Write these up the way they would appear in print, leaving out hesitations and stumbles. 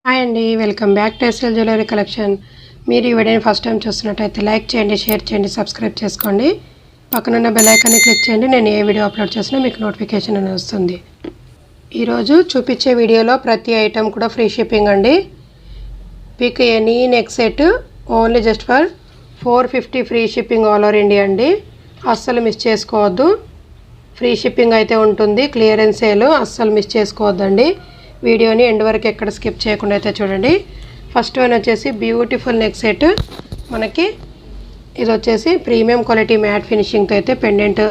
Hi అండి, welcome back to S L jewellery collection. మీరు ఈ వీడియోని ఫస్ట్ టైం చూస్తున్నట్టయితే లైక్ చేయండి, షేర్ చేయండి, సబ్స్క్రైబ్ చేసుకోండి. పక్కనున్న బెల్ ఐకాన్ని క్లిక్ చేయండి. నేను ఏ వీడియో అప్లోడ్ చేసినా మీకు నోటిఫికేషన్ అనేది వస్తుంది. ఈరోజు చూపించే వీడియోలో ప్రతి ఐటెం కూడా ఫ్రీ షిప్పింగ్ అండి. Pick any neck set only just for 450 free shipping all over India అండి. అస్సలు మిస్ చేసుకోవద్దు. ఫ్రీ షిప్పింగ్ అయితే ఉంటుంది. క్లియరెన్స్ సేల్ అస్సలు మిస్ చేసుకోవద్దండి. వీడియోని ఎండ్ వరకు ఎక్కడ స్కిప్ చేయకుండా అయితే చూడండి. ఫస్ట్ వన్ వచ్చేసి బ్యూటిఫుల్ నెక్ సెట్. మనకి ఇది వచ్చేసి ప్రీమియం క్వాలిటీ మ్యాట్ ఫినిషింగ్తో అయితే పెండెంట్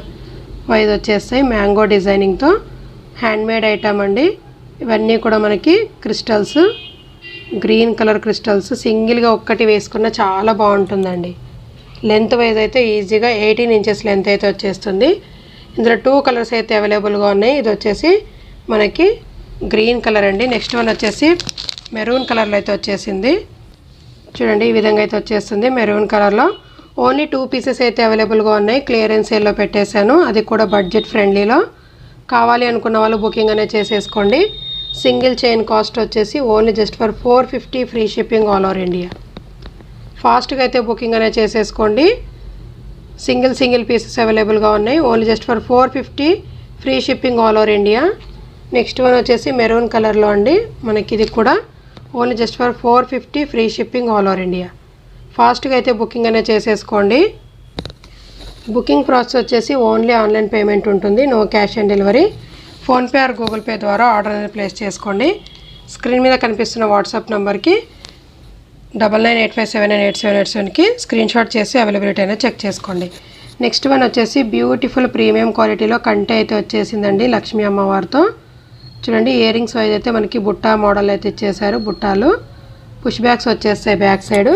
వైజ్ వచ్చేస్తాయి. మ్యాంగో డిజైనింగ్తో హ్యాండ్మేడ్ ఐటమ్ అండి. ఇవన్నీ కూడా మనకి క్రిస్టల్స్, గ్రీన్ కలర్ క్రిస్టల్స్ సింగిల్గా ఒక్కటి వేసుకున్న చాలా బాగుంటుందండి. లెంత్ వైజ్ అయితే ఈజీగా 18 ఇంచెస్ లెంత్ అయితే వచ్చేస్తుంది. ఇందులో 2 కలర్స్ అయితే అవైలబుల్గా ఉన్నాయి. ఇది వచ్చేసి మనకి గ్రీన్ కలర్ అండి. నెక్స్ట్ వన్ వచ్చేసి మెరూన్ కలర్లో అయితే వచ్చేసింది. చూడండి, ఈ విధంగా అయితే వచ్చేస్తుంది మెరూన్ కలర్లో. ఓన్లీ 2 పీసెస్ అయితే అవైలబుల్గా ఉన్నాయి. క్లియరెన్స్ సేల్లో పెట్టేశాను, అది కూడా బడ్జెట్ ఫ్రెండ్లీలో. కావాలి అనుకున్న వాళ్ళు బుకింగ్ అనేది చేసేసుకోండి. సింగిల్ చైన్ కాస్ట్ వచ్చేసి only just for 450 free shipping all over India. ఫాస్ట్గా అయితే బుకింగ్ అనేది చేసేసుకోండి. సింగిల్ పీసెస్ అవైలబుల్గా ఉన్నాయి. Only just for 450 free shipping all over India. Next one వచ్చేసి మెరూన్ కలర్లో అండి. మనకి ఇది కూడా only just for 450 free shipping all over India. ఫాస్ట్గా అయితే బుకింగ్ అనేది చేసేసుకోండి. బుకింగ్ ప్రాసెస్ వచ్చేసి ఓన్లీ ఆన్లైన్ పేమెంట్ ఉంటుంది. No cash on delivery. PhonePe are Google pay ద్వారా ఆర్డర్ అనేది ప్లేస్ చేసుకోండి. స్క్రీన్ మీద కనిపిస్తున్న వాట్సాప్ నెంబర్కి 9985798787కి స్క్రీన్ షాట్ చేసి అవైలబిలిటీ అనేది చెక్ చేసుకోండి. నెక్స్ట్ వన్ వచ్చేసి బ్యూటిఫుల్ ప్రీమియం క్వాలిటీలో కంటే అయితే వచ్చేసిందండి లక్ష్మీ అమ్మవారితో. చూడండి, ఇయర్ రింగ్స్ వైజ్ అయితే మనకి బుట్టా మోడల్ అయితే ఇచ్చేసారు. బుట్టాలు పుష్ బ్యాగ్స్ వచ్చేస్తాయి back side.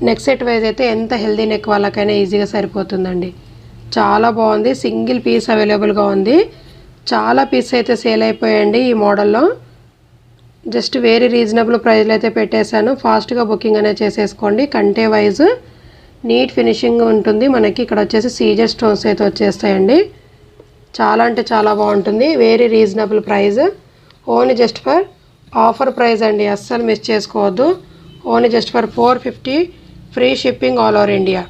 Neck set wise అయితే ఎంత హెల్దీ నెక్ వాళ్ళకైనా ఈజీగా సరిపోతుందండి. చాలా బాగుంది. సింగిల్ పీస్ అవైలబుల్గా ఉంది. చాలా పీస్ అయితే సేల్ అయిపోయాయండి ఈ మోడల్లో. జస్ట్ వెరీ రీజనబుల్ ప్రైస్లో అయితే పెట్టేశాను. ఫాస్ట్గా బుకింగ్ అనేది చేసేసుకోండి. కంటే వైజ్ నీట్ ఫినిషింగ్ ఉంటుంది. మనకి ఇక్కడ వచ్చేసి సీజర్ స్టోన్స్ అయితే వచ్చేస్తాయండి. చాలా అంటే చాలా బాగుంటుంది. Very reasonable price. Only just for offer price అండి, అస్సలు మిస్ చేసుకోవద్దు. Only just for 450 free shipping all over India.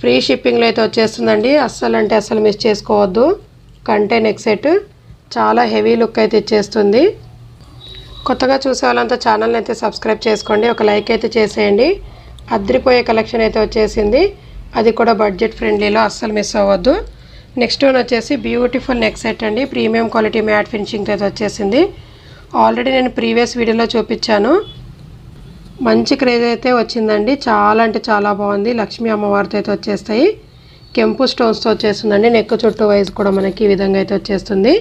Free షిప్పింగ్లో అయితే వచ్చేస్తుందండి. అస్సలు అంటే అస్సలు మిస్ చేసుకోవద్దు. కంటే నెక్ సెట్ చాలా హెవీ లుక్ అయితే ఇచ్చేస్తుంది. కొత్తగా చూసే వాళ్ళంతా ఛానల్ని అయితే సబ్స్క్రైబ్ చేసుకోండి. ఒక లైక్ అయితే చేసేయండి. అద్రిపోయే కలెక్షన్ అయితే వచ్చేసింది, అది కూడా బడ్జెట్ ఫ్రెండ్లీలో. అస్సలు మిస్ అవ్వద్దు. నెక్స్ట్ వన్ వచ్చేసి బ్యూటిఫుల్ నెక్ సెట్ అండి. ప్రీమియం క్వాలిటీ మ్యాట్ ఫినిషింగ్తో అయితే వచ్చేసింది. ఆల్రెడీ నేను ప్రీవియస్ వీడియోలో చూపించాను. మంచి క్రేజ్ అయితే వచ్చిందండి. చాలా అంటే చాలా బాగుంది. లక్ష్మీ అమ్మవారితో అయితే వచ్చేస్తాయి. కెంపు స్టోన్స్తో వచ్చేస్తుందండి. నెక్ చుట్టూ వైజ్ కూడా మనకి ఈ విధంగా అయితే వచ్చేస్తుంది.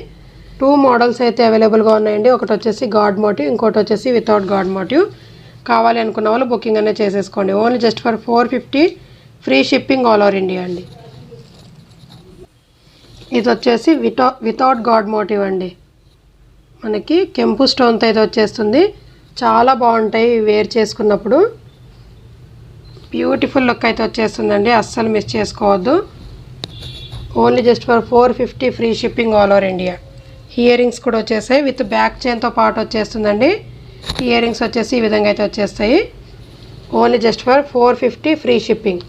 2 మోడల్స్ అయితే అవైలబుల్గా ఉన్నాయండి. ఒకటి వచ్చేసి గాడ్ మోటివ్, ఇంకోటి వచ్చేసి వితౌట్ గాడ్ మోటివ్. కావాలి అనుకున్న వాళ్ళు బుకింగ్ అనేది చేసేసుకోండి. Only just for 450 free shipping all over India అండి. ఇది వచ్చేసి వితౌట్ గాడ్ మోటివ్ అండి. మనకి కెంపు స్టోన్తో అయితే వచ్చేస్తుంది. చాలా బాగుంటాయి వేర్ చేసుకున్నప్పుడు. బ్యూటిఫుల్ లుక్ అయితే వచ్చేస్తుందండి. అస్సలు మిస్ చేసుకోవద్దు. Only just for 450 free shipping all over India. Ear rings కూడా వచ్చేసాయి. విత్ బ్యాక్ చైన్తో పాటు వచ్చేస్తుందండి. ఇయర్ రింగ్స్ వచ్చేసి ఈ విధంగా అయితే వచ్చేస్తాయి. Only just for 450 free shipping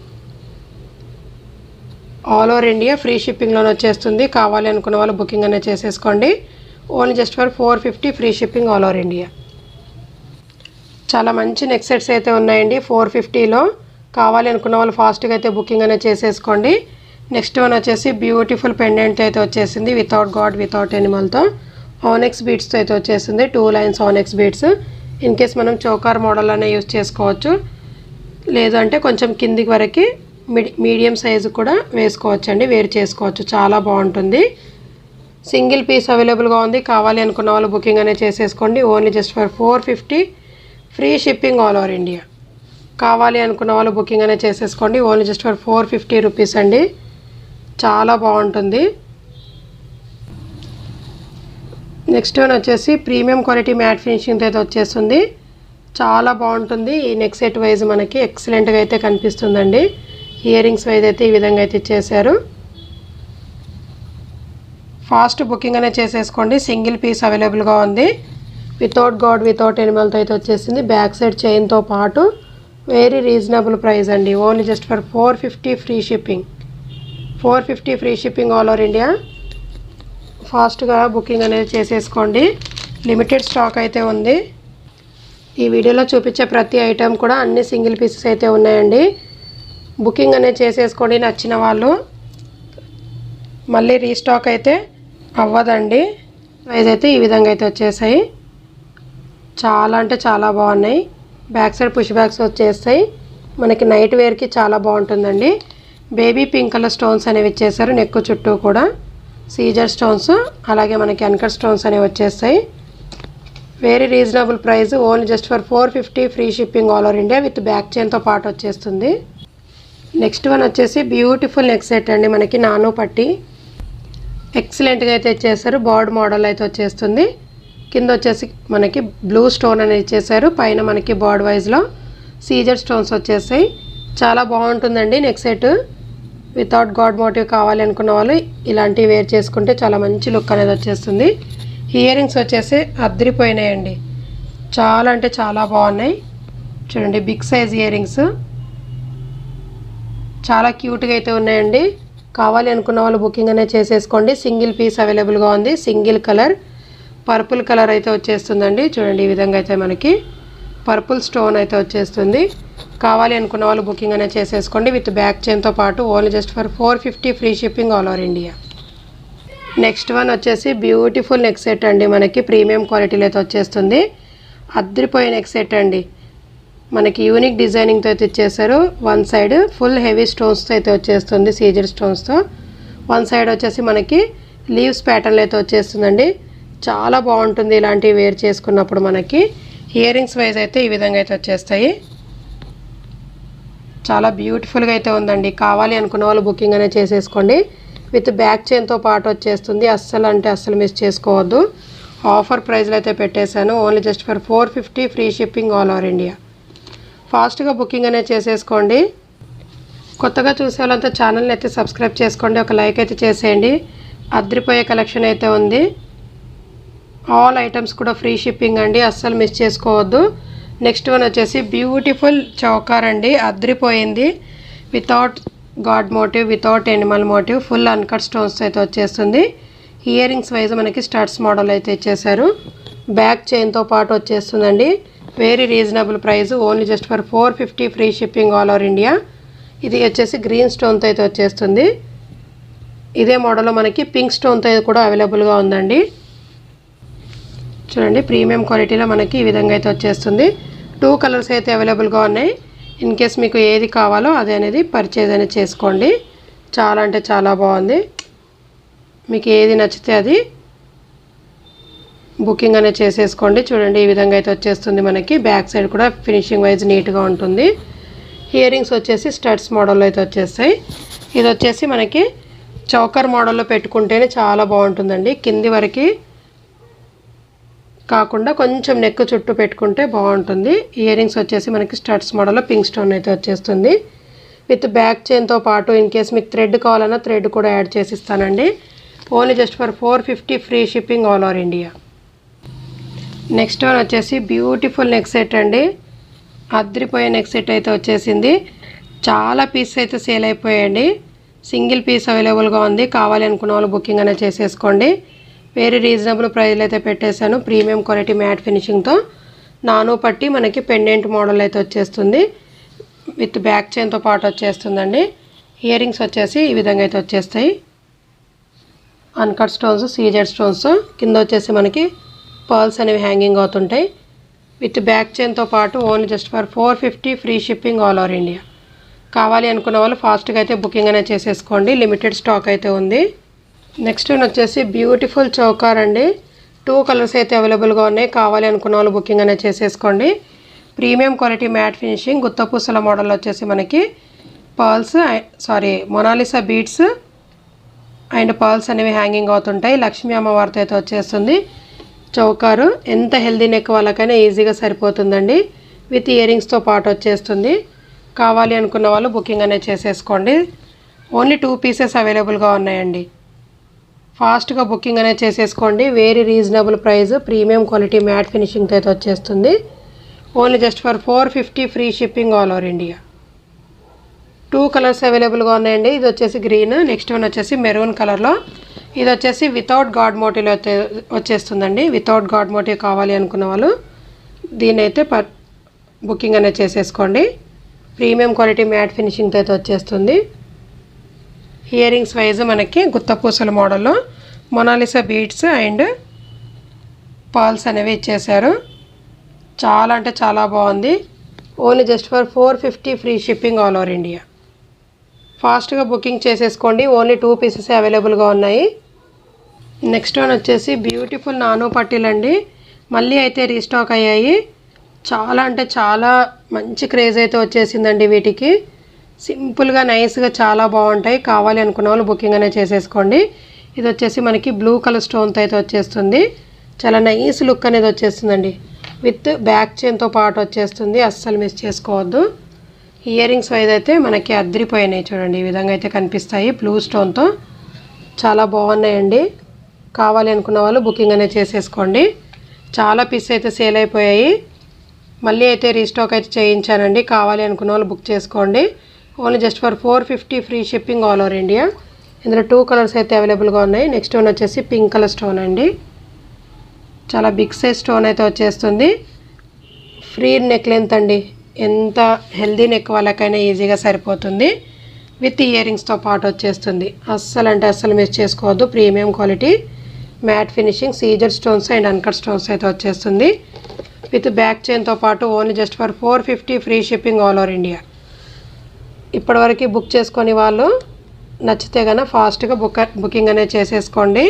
all over India. Free షిప్పింగ్లోనే వచ్చేస్తుంది. కావాలి అనుకున్న వాళ్ళు బుకింగ్ అనేది చేసేసుకోండి. Only just for 450 free shipping all over India. చాలా మంచి నెక్ సెట్స్ అయితే ఉన్నాయండి 450లో. కావాలి అనుకున్న వాళ్ళు ఫాస్ట్గా అయితే బుకింగ్ అనేది చేసేసుకోండి. నెక్స్ట్ వన్ వచ్చేసి బ్యూటిఫుల్ పెండెంట్ అయితే వచ్చేసింది. వితౌట్ గాడ్, వితౌట్ ఎనిమల్తో ఆనెక్స్ బీడ్స్తో అయితే వచ్చేసింది. 2 లైన్స్ ఆనెక్స్ బీడ్స్. ఇన్ కేస్ మనం చౌకార్ మోడల్ అనే యూజ్ చేసుకోవచ్చు. లేదంటే కొంచెం కిందికి వరకు మీడియం సైజు కూడా వేసుకోవచ్చండి, వేర్ చేసుకోవచ్చు. చాలా బాగుంటుంది. సింగిల్ పీస్ అవైలబుల్గా ఉంది. కావాలి అనుకున్న వాళ్ళు బుకింగ్ అనేది చేసేసుకోండి. Only just for 450 free shipping all over India. కావాలి అనుకున్న వాళ్ళు బుకింగ్ అనేది చేసేసుకోండి. ఓన్లీ జస్ట్ ఫర్ 450 రూపీస్ అండి. చాలా బాగుంటుంది. నెక్స్ట్ వన్ వచ్చేసి ప్రీమియం క్వాలిటీ మ్యాట్ ఫినిషింగ్తో అయితే వచ్చేస్తుంది. చాలా బాగుంటుంది. ఈ నెక్ సెట్ వైజ్ మనకి ఎక్సలెంట్గా అయితే కనిపిస్తుందండి. ఇయర్ రింగ్స్ వైజ్ అయితే ఈ విధంగా అయితే ఇచ్చేసారు. ఫాస్ట్ బుకింగ్ అనేది చేసేసుకోండి. సింగిల్ పీస్ అవైలబుల్గా ఉంది. వితౌట్ గాడ్ వితౌట్ ఎనిమల్తో అయితే వచ్చేసింది. బ్యాక్ సైడ్ చైన్తో పాటు వెరీ రీజనబుల్ ప్రైస్ అండి. Only just for 450 free shipping. 450 free shipping all over India. ఫాస్ట్గా బుకింగ్ అనేది చేసేసుకోండి. లిమిటెడ్ స్టాక్ అయితే ఉంది. ఈ వీడియోలో చూపించే ప్రతి ఐటెం కూడా అన్ని సింగిల్ పీసెస్ అయితే ఉన్నాయండి. బుకింగ్ అనేది చేసేసుకోండి. నచ్చిన వాళ్ళు మళ్ళీ రీస్టాక్ అయితే అవ్వదండి. ప్రైస్ అయితే ఈ విధంగా అయితే వచ్చేసాయి. చాలా అంటే చాలా బాగున్నాయి. బ్యాక్ సైడ్ పుష్ బ్యాగ్స్ వచ్చేస్తాయి. మనకి నైట్ వేర్కి చాలా బాగుంటుందండి. బేబీ పింక్ కలర్ స్టోన్స్ అనేవి ఇచ్చేసారు. నెక్ చుట్టూ కూడా సీజర్ స్టోన్స్, అలాగే మనకి అన్కట్ స్టోన్స్ అనేవి వచ్చేస్తాయి. Very reasonable price. Only just for 450 free shipping all over India with back చైన్తో పాటు వచ్చేస్తుంది. నెక్స్ట్ వన్ వచ్చేసి బ్యూటిఫుల్ నెక్ సెట్ అండి. మనకి నాను పట్టి ఎక్సలెంట్గా అయితే ఇచ్చేసారు. బర్డ్ మోడల్ అయితే వచ్చేస్తుంది. కింద వచ్చేసి మనకి బ్లూ స్టోన్ అనేది ఇచ్చేసారు. పైన మనకి బర్డ్ వైజ్లో సీజర్ స్టోన్స్ వచ్చేసాయి. చాలా బాగుంటుందండి neck set. Without god motive కావాలి అనుకున్న వాళ్ళు ఇలాంటివి వేర్ చేసుకుంటే చాలా మంచి లుక్ అనేది వచ్చేస్తుంది. ఇయర్ రింగ్స్ వచ్చేసి అద్దరిపోయినాయండి. చాలా అంటే చాలా బాగున్నాయి. చూడండి బిగ్ సైజ్ ఇయర్ రింగ్స్ చాలా క్యూట్గా అయితే ఉన్నాయండి. కావాలి అనుకున్న వాళ్ళు బుకింగ్ అనేది చేసేసుకోండి. సింగిల్ పీస్ అవైలబుల్గా ఉంది. సింగిల్ కలర్ పర్పుల్ కలర్ అయితే వచ్చేస్తుందండి. చూడండి ఈ విధంగా అయితే మనకి పర్పుల్ స్టోన్ అయితే వచ్చేస్తుంది. కావాలి అనుకున్న వాళ్ళు బుకింగ్ అనేది చేసేసుకోండి విత్ బ్యాక్ చైన్తో పాటు. Only just for 450 free shipping all over India. Next one వచ్చేసి బ్యూటిఫుల్ నెక్ సెట్ అండి. మనకి ప్రీమియం క్వాలిటీలో అయితే వచ్చేస్తుంది. అద్దరిపోయే నెక్ సెట్ అండి. మనకి యూనిక్ డిజైనింగ్తో అయితే ఇచ్చేసారు. వన్ సైడ్ ఫుల్ హెవీ స్టోన్స్తో అయితే వచ్చేస్తుంది. సీజర్ స్టోన్స్తో. వన్ సైడ్ వచ్చేసి మనకి లీవ్స్ ప్యాటర్న్లో అయితే వచ్చేస్తుందండి. చాలా బాగుంటుంది ఇలాంటివి వేర్ చేసుకున్నప్పుడు. మనకి ఇయర్ రింగ్స్ వైజ్ అయితే ఈ విధంగా అయితే వచ్చేస్తాయి. చాలా బ్యూటిఫుల్గా అయితే ఉందండి. కావాలి అనుకున్న వాళ్ళు బుకింగ్ అనేది చేసేసుకోండి విత్ బ్యాక్ చైన్తో పాటు వచ్చేస్తుంది. అస్సలు అంటే అస్సలు మిస్ చేసుకోవద్దు. ఆఫర్ ప్రైస్లో అయితే పెట్టేశాను. Only just for 450 free shipping all over India. ఫాస్ట్గా బుకింగ్ అనేది చేసేసుకోండి. కొత్తగా చూసే వాళ్ళంతా ఛానల్ని అయితే సబ్స్క్రైబ్ చేసుకోండి. ఒక లైక్ అయితే చేసేయండి. అద్దరిపోయే కలెక్షన్ అయితే ఉంది. ఆల్ ఐటమ్స్ కూడా ఫ్రీ షిప్పింగ్ అండి. అస్సలు మిస్ చేసుకోవద్దు. నెక్స్ట్ వన్ వచ్చేసి బ్యూటిఫుల్ చౌకార్ అండి. అద్దరిపోయింది. Without god motive without animal motive full uncut stones అయితే వచ్చేస్తుంది. ఇయర్ రింగ్స్ వైజ్ మనకి స్టడ్స్ మోడల్ అయితే ఇచ్చేసారు. బ్యాక్ చైన్తో పాటు వచ్చేస్తుందండి. Very reasonable price. Only just for 450 free shipping all over India. ఇది వచ్చేసి గ్రీన్ స్టోన్తో అయితే వచ్చేస్తుంది. ఇదే మోడల్లో మనకి పింక్ స్టోన్తో కూడా అవైలబుల్గా ఉందండి. చూడండి ప్రీమియం క్వాలిటీలో మనకి ఈ విధంగా అయితే వచ్చేస్తుంది. 2 కలర్స్ అయితే అవైలబుల్గా ఉన్నాయి. ఇన్ కేస్ మీకు ఏది కావాలో అదే అనేది పర్చేజ్ అనేది చేసుకోండి. చాలా అంటే చాలా బాగుంది. మీకు ఏది నచ్చితే అది బుకింగ్ అనేది చేసేసుకోండి. చూడండి ఈ విధంగా అయితే వచ్చేస్తుంది. మనకి బ్యాక్ సైడ్ కూడా ఫినిషింగ్ వైజ్ నీట్గా ఉంటుంది. ఇయర్ రింగ్స్ వచ్చేసి స్టడ్స్ మోడల్లో అయితే వచ్చేస్తాయి. ఇది వచ్చేసి మనకి చౌకర్ మోడల్లో పెట్టుకుంటేనే చాలా బాగుంటుందండి. కింది వరకు కాకుండా కొంచెం నెక్ చుట్టూ పెట్టుకుంటే బాగుంటుంది. ఇయర్ రింగ్స్ వచ్చేసి మనకి స్టడ్స్ మోడల్లో పింక్ స్టోన్ అయితే వచ్చేస్తుంది. విత్ బ్యాక్ చైన్తో పాటు ఇన్ కేస్ మీకు థ్రెడ్ కావాలన్నా థ్రెడ్ కూడా యాడ్ చేసి ఇస్తానండి. Only just for 450 free shipping all over India. Next one వచ్చేసి బ్యూటిఫుల్ నెక్ సెట్ అండి. అద్దరిపోయే నెక్ సెట్ అయితే వచ్చేసింది. చాలా పీస్ అయితే సేల్ అయిపోయాయండి. సింగిల్ పీస్ అవైలబుల్గా ఉంది. కావాలి అనుకున్న వాళ్ళు బుకింగ్ అనేది చేసేసుకోండి. వెరీ రీజనబుల్ ప్రైస్లో అయితే పెట్టేశాను. ప్రీమియం క్వాలిటీ మ్యాట్ ఫినిషింగ్తో నాను పట్టి మనకి పెండెంట్ మోడల్ అయితే వచ్చేస్తుంది. విత్ బ్యాక్ చైన్తో పాటు వచ్చేస్తుందండి. ఇయర్ రింగ్స్ వచ్చేసి ఈ విధంగా అయితే వచ్చేస్తాయి. అన్కట్ స్టోన్స్ సీజెడ్ స్టోన్స్ కింద వచ్చేసి మనకి పర్ల్స్ అనేవి హ్యాంగింగ్ అవుతుంటాయి. విత్ బ్యాక్ చైన్తో పాటు only just for 450 free shipping all over India. కావాలి అనుకున్న వాళ్ళు ఫాస్ట్గా అయితే బుకింగ్ అనేది చేసేసుకోండి. లిమిటెడ్ స్టాక్ అయితే ఉంది. నెక్స్ట్ వన్ వచ్చేసి బ్యూటిఫుల్ చౌకార్ అండి. 2 కలర్స్ అయితే అవైలబుల్గా ఉన్నాయి. కావాలి అనుకున్న వాళ్ళు బుకింగ్ అనేది చేసేసుకోండి. ప్రీమియం క్వాలిటీ మ్యాట్ ఫినిషింగ్ గుత్తపూసల మోడల్ వచ్చేసి మనకి pearls Mona Lisa beads and pearls అనేవి హ్యాంగింగ్ అవుతుంటాయి. లక్ష్మీ అమ్మవారితో అయితే వచ్చేస్తుంది. చౌకారు ఎంత హెల్దీ నెక్ వాళ్ళకైనా ఈజీగా సరిపోతుందండి. విత్ ఇయర్ రింగ్స్తో పాటు వచ్చేస్తుంది. కావాలి అనుకున్న వాళ్ళు బుకింగ్ అనేది చేసేసుకోండి. ఓన్లీ 2 పీసెస్ అవైలబుల్గా ఉన్నాయండి. ఫాస్ట్గా బుకింగ్ అనేది చేసేసుకోండి. Very reasonable price, premium quality matte ఫినిషింగ్తో అయితే వచ్చేస్తుంది. Only just for 450 free shipping all over India. 2 colours అవైలబుల్గా ఉన్నాయండి. ఇది వచ్చేసి గ్రీన్, నెక్స్ట్ వన్ వచ్చేసి మెరూన్ కలర్లో. ఇది వచ్చేసి వితౌట్ గాడ్ మోటివ్లో అయితే వచ్చేస్తుందండి. వితౌట్ గాడ్ మోటివ్ కావాలి అనుకున్న వాళ్ళు దీన్ని అయితే బుకింగ్ అనేది చేసేసుకోండి. ప్రీమియం క్వాలిటీ మ్యాట్ ఫినిషింగ్తో అయితే వచ్చేస్తుంది. ఇయర్ రింగ్స్ వైజ్ మనకి గుత్తపూసల మోడల్లో మొనాలిసా బీడ్స్ అండ్ పాల్స్ అనేవి ఇచ్చేసారు. చాలా అంటే చాలా బాగుంది. Only just for 450 free shipping all over India. ఫాస్ట్గా బుకింగ్ చేసేసుకోండి. ఓన్లీ 2 పీసెస్ అవైలబుల్గా ఉన్నాయి. నెక్స్ట్ వన్ వచ్చేసి బ్యూటిఫుల్ నానో పట్టీలు అండి. మళ్ళీ అయితే రీస్టాక్ అయ్యాయి. చాలా అంటే చాలా మంచి క్రేజ్ అయితే వచ్చేసిందండి వీటికి. సింపుల్గా నైస్గా చాలా బాగుంటాయి. కావాలి అనుకున్న వాళ్ళు బుకింగ్ అనేది చేసేసుకోండి. ఇది వచ్చేసి మనకి బ్లూ కలర్ స్టోన్తో అయితే వచ్చేస్తుంది. చాలా నైస్ లుక్ అనేది వచ్చేస్తుందండి. విత్ బ్యాక్ చైన్తో పాటు వచ్చేస్తుంది. అస్సలు మిస్ చేసుకోవద్దు. ఇయర్ రింగ్స్ వైజ్ అయితే మనకి అద్దరిపోయినాయి చూడండి. ఈ విధంగా అయితే కనిపిస్తాయి బ్లూ స్టోన్తో. చాలా బాగున్నాయండి. కావాలి అనుకున్న వాళ్ళు బుకింగ్ అనేది చేసేసుకోండి. చాలా పీస్ అయితే సేల్ అయిపోయాయి. మళ్ళీ అయితే రీస్టాక్ అయితే చేయించానండి. కావాలి అనుకున్న వాళ్ళు బుక్ చేసుకోండి. Only just for 450 free shipping all over India. ఇందులో 2 కలర్స్ అయితే అవైలబుల్గా ఉన్నాయి. నెక్స్ట్ వన్ వచ్చేసి పింక్ కలర్ స్టోన్ అండి. చాలా బిగ్ సైజ్ స్టోన్ అయితే వచ్చేస్తుంది. ఫ్రీ నెక్ లెంత్ అండి. ఎంత హెల్దీ నెక్ వాళ్ళకైనా ఈజీగా సరిపోతుంది. విత్ ఇయర్ రింగ్స్తో పాటు వచ్చేస్తుంది. అస్సలు అంటే అస్సలు మిస్ చేసుకోవద్దు. ప్రీమియం క్వాలిటీ మ్యాట్ ఫినిషింగ్ సీజర్ స్టోన్స్ అండ్ అన్కట్ స్టోన్స్ అయితే వచ్చేస్తుంది. విత్ బ్యాక్ చైన్తో పాటు only just for 450 free shipping all over India. ఇప్పటివరకు బుక్ చేసుకొని వాళ్ళు నచ్చితే కనుక ఫాస్ట్గా బుకింగ్ అనేది చేసేసుకోండి.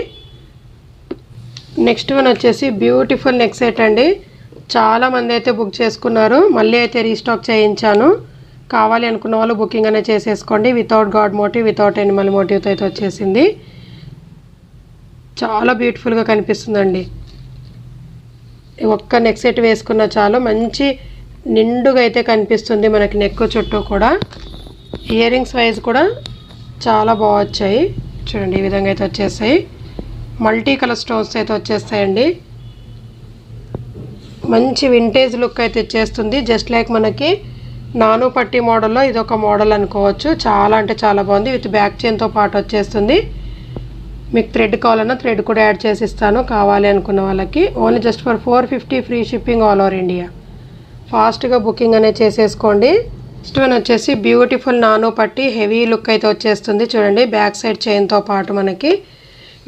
నెక్స్ట్ వన్ వచ్చేసి బ్యూటిఫుల్ నెక్ సెట్ అండి. చాలామంది అయితే బుక్ చేసుకున్నారు. మళ్ళీ అయితే రీస్టాక్ చేయించాను. కావాలి అనుకున్న వాళ్ళు బుకింగ్ అనేది చేసేసుకోండి. Without god motive, without animal మోటివ్తో అయితే వచ్చేసింది. చాలా బ్యూటిఫుల్గా కనిపిస్తుందండి. ఒక్క నెక్ సెట్ వేసుకున్న చాలు మంచి నిండుగా అయితే కనిపిస్తుంది మనకి నెక్ చుట్టూ కూడా. ఇయర్ రింగ్స్ వైజ్ కూడా చాలా బాగా వచ్చాయి చూడండి. ఈ విధంగా అయితే వచ్చేస్తాయి. మల్టీ కలర్ స్టోన్స్ అయితే వచ్చేస్తాయండి. మంచి వింటేజ్ లుక్ అయితే ఇచ్చేస్తుంది. జస్ట్ లైక్ మనకి నాను పట్టి మోడల్లో ఇదొక మోడల్ అనుకోవచ్చు. చాలా అంటే చాలా బాగుంది. విత్ బ్యాక్ చైన్తో పాటు వచ్చేస్తుంది. మీకు థ్రెడ్ కావాలన్నా థ్రెడ్ కూడా యాడ్ చేసి ఇస్తాను కావాలి అనుకున్న వాళ్ళకి. Only just for 450 free shipping all over India. ఫాస్ట్గా బుకింగ్ అనేది చేసేసుకోండి. నెక్స్ట్ వన్ వచ్చేసి బ్యూటిఫుల్ నానో పట్టి హెవీ లుక్ అయితే వచ్చేస్తుంది చూడండి. బ్యాక్ సైడ్ చైన్తో పాటు మనకి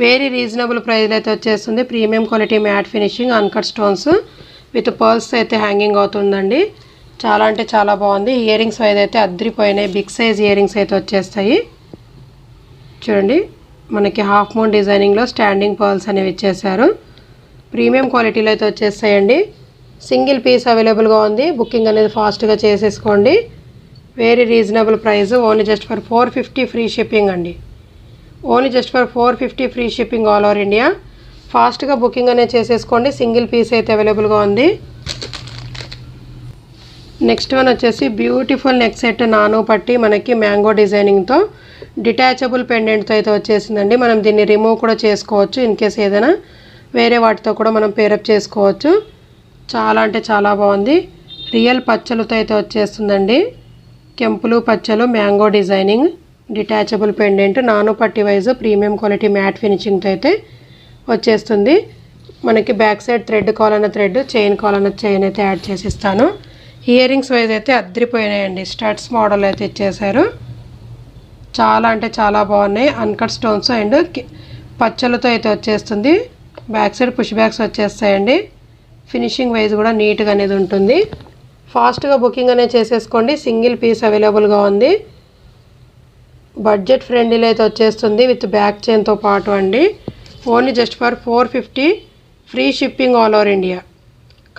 వెరీ రీజనబుల్ ప్రైస్లో అయితే వచ్చేస్తుంది. Premium quality matte finishing uncut stones with pearls అయితే హ్యాంగింగ్ అవుతుందండి. చాలా అంటే చాలా బాగుంది. ఇయర్ రింగ్స్ వైజ్ అయితే అద్దరిపోయినాయి. బిగ్ సైజ్ ఇయర్ రింగ్స్ అయితే వచ్చేస్తాయి చూడండి. మనకి హాఫ్ మూన్ డిజైనింగ్లో స్టాండింగ్ పర్ల్స్ అనేవి ఇచ్చేసారు. ప్రీమియం క్వాలిటీలో అయితే వచ్చేస్తాయండి. సింగిల్ పీస్ అవైలబుల్గా ఉంది. బుకింగ్ అనేది ఫాస్ట్గా చేసేసుకోండి. Very reasonable price. Only just for 450 free shipping అండి. Only just for 450 free shipping all over India. ఫాస్ట్గా బుకింగ్ అనేది చేసేసుకోండి. సింగిల్ పీస్ అయితే అవైలబుల్గా ఉంది. నెక్స్ట్ వన్ వచ్చేసి బ్యూటిఫుల్ నెక్ సెట్ నానో పట్టి మనకి మ్యాంగో డిజైనింగ్తో డిటాచబుల్ పెండెంట్తో అయితే వచ్చేసిందండి. మనం దీన్ని రిమూవ్ కూడా చేసుకోవచ్చు. ఇన్ కేస్ ఏదైనా వేరే వాటితో కూడా మనం పేరప్ చేసుకోవచ్చు. చాలా అంటే చాలా బాగుంది. రియల్ పచ్చలతో అయితే వచ్చేస్తుందండి. కెంపులు పచ్చలు mango designing detachable pendant nano పట్టి వైజ్ ప్రీమియం క్వాలిటీ మ్యాట్ ఫినిషింగ్తో అయితే వచ్చేస్తుంది. మనకి బ్యాక్ సైడ్ థ్రెడ్ కావాలన్న థ్రెడ్, చైన్ కావాలన్న చైన్ అయితే యాడ్ చేసిస్తాను. ఇయర్ రింగ్స్ వైజ్ అయితే అద్దరిపోయినాయండి. స్టడ్స్ మోడల్ అయితే ఇచ్చేసారు. చాలా అంటే చాలా బాగున్నాయి. అన్కట్ స్టోన్స్ అండ్ పచ్చలతో అయితే వచ్చేస్తుంది. బ్యాక్ సైడ్ పుష్ బ్యాగ్స్ వచ్చేస్తాయండి. ఫినిషింగ్ వైజ్ కూడా నీట్గా అనేది ఉంటుంది. ఫాస్ట్గా బుకింగ్ అనేది చేసేసుకోండి. సింగిల్ పీస్ అవైలబుల్గా ఉంది. బడ్జెట్ ఫ్రెండ్లీలో అయితే వచ్చేస్తుంది విత్ బ్యాక్ చైన్తో పాటు అండి. Only just for 450 free shipping all over India.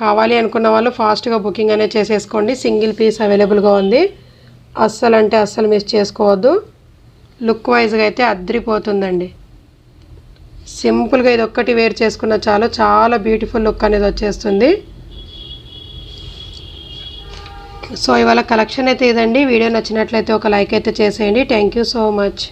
కావాలి అనుకున్న వాళ్ళు ఫాస్ట్గా బుకింగ్ అనేది చేసేసుకోండి. సింగిల్ పీస్ అవైలబుల్గా ఉంది. అస్సలు అంటే అస్సలు మిస్ చేసుకోవద్దు. లుక్ వైజ్గా అయితే అద్దరిపోతుందండి. సింపుల్గా ఇది ఒక్కటి వేర్ చేసుకున్న చాలు. చాలా బ్యూటిఫుల్ లుక్ అనేది వచ్చేస్తుంది. సో ఇవాళ కలెక్షన్ అయితే ఇదండి. వీడియో నచ్చినట్లయితే ఒక లైక్ అయితే చేసేయండి. Thank you so much.